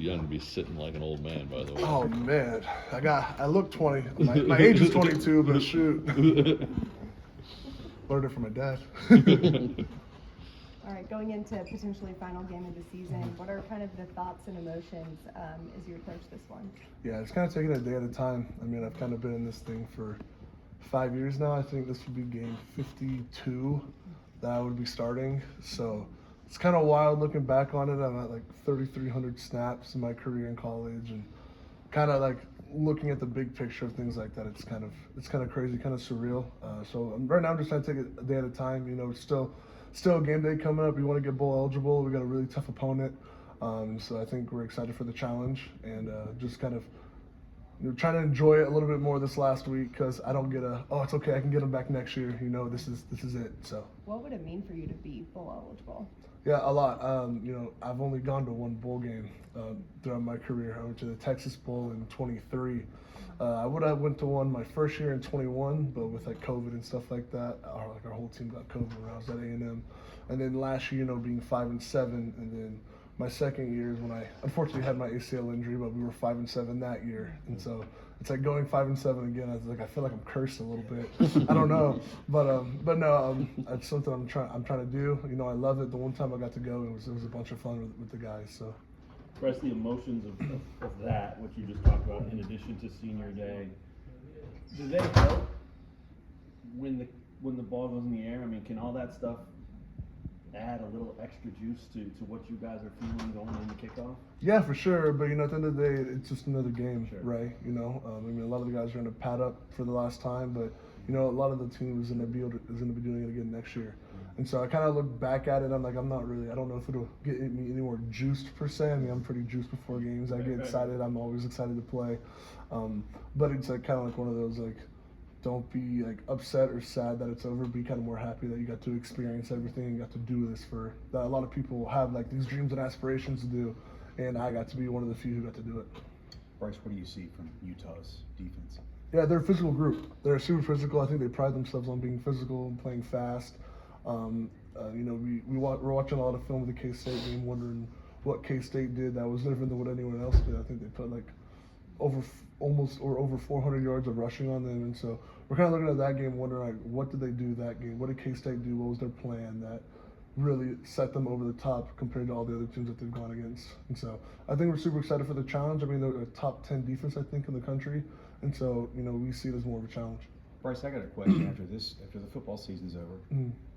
young to be sitting like an old man, by the way. Oh man, I look 20. My age is 22, but shoot, learned it from my dad. All right, going into potentially final game of the season, what are kind of the thoughts and emotions as you approach this one? Yeah, it's kind of taking it a day at a time. I mean, I've kind of been in this thing for 5 years now. I think this would be game 52 that I would be starting. So it's kind of wild looking back on it. I'm at like 3,300 snaps in my career in college, and kind of like looking at the big picture of things like that. It's kind of crazy, kind of surreal. So right now I'm just trying to take it a day at a time. You know, it's still a game day coming up. We want to get bowl eligible. We got a really tough opponent. So I think we're excited for the challenge, and just kind of trying to enjoy it a little bit more this last week, because I don't get it's okay, I can get them back next year. You know, this is it. So what would it mean for you to be bowl eligible? Yeah, a lot. You know, I've only gone to one bowl game throughout my career. I went to the Texas Bowl in 23. I would have went to one my first year in 21, but with like COVID and stuff like that, our whole team got COVID when I was at A&M. And then last year, you know, being 5-7, and then my second year is when I unfortunately had my ACL injury, but we were 5-7 that year, and so it's like going 5-7 again. I feel like I'm cursed a little bit. I don't know, but no, it's something I'm trying to do. You know, I love it. The one time I got to go, it was a bunch of fun with the guys. So. Bryce, the emotions of that, what you just talked about, in addition to senior day, do they help when the ball goes in the air? I mean, can all that stuff add a little extra juice to what you guys are feeling going into kickoff? Yeah, for sure. But, you know, at the end of the day, it's just another game, sure. Right? You know, I mean, a lot of the guys are going to pad up for the last time, but, you know, a lot of the team is going to be doing it again next year. And so I kind of look back at it. I'm like, I don't know if it'll get me any more juiced per se. I mean, I'm pretty juiced before games. I get excited. I'm always excited to play. But it's like kind of like one of those, like, don't be like upset or sad that it's over. Be kind of more happy that you got to experience everything and got to do this for that. A lot of people have like these dreams and aspirations to do, and I got to be one of the few who got to do it. Bryce, what do you see from Utah's defense? Yeah, they're a physical group. They're super physical. I think they pride themselves on being physical and playing fast. You know, we're watching a lot of film of the K-State game, wondering what K-State did that was different than what anyone else did. I think they put like over 400 yards of rushing on them, and so we're kind of looking at that game, wondering like, what did they do that game? What did K-State do? What was their plan that really set them over the top compared to all the other teams that they've gone against? And so I think we're super excited for the challenge. I mean, they're a top 10 defense, I think, in the country, and so you know we see it as more of a challenge. Bryce, I got a question after the football season's over.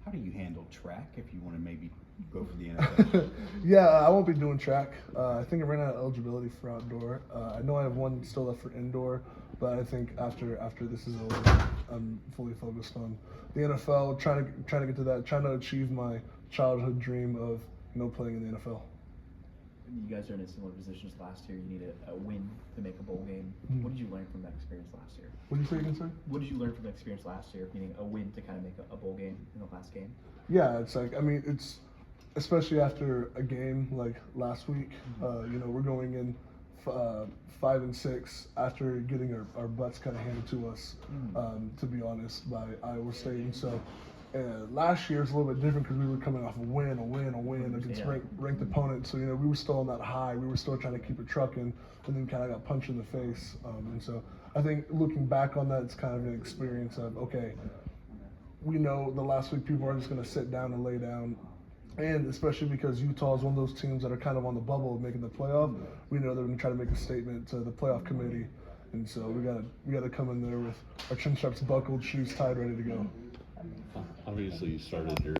How do you handle track if you want to maybe go for the NFL? Yeah, I won't be doing track. I think I ran out of eligibility for outdoor. I know I have one still left for indoor, but I think after this is over, I'm fully focused on the NFL, trying to get to that, trying to achieve my childhood dream of playing in the NFL. You guys are in a similar position as last year. You need a win to make a bowl game. What did you learn from that experience last year? What did you say again, sir? What did you learn from that experience last year, meaning a win to kind of make a bowl game in the last game? Yeah, it's like, I mean, it's especially after a game like last week. You know, we're going in 5-6 after getting our butts kind of handed to us, to be honest, by Iowa State. And so last year was a little bit different because we were coming off a win against ranked opponents. So, you know, we were still on that high. We were still trying to keep it trucking, and then kind of got punched in the face. And so I think looking back on that, it's kind of an experience of, okay, we know the last week people are just going to sit down and lay down. And especially because Utah is one of those teams that are kind of on the bubble of making the playoff, we know they're going to try to make a statement to the playoff committee. And so we got to come in there with our chin straps buckled, shoes tied, ready to go. Obviously, you started your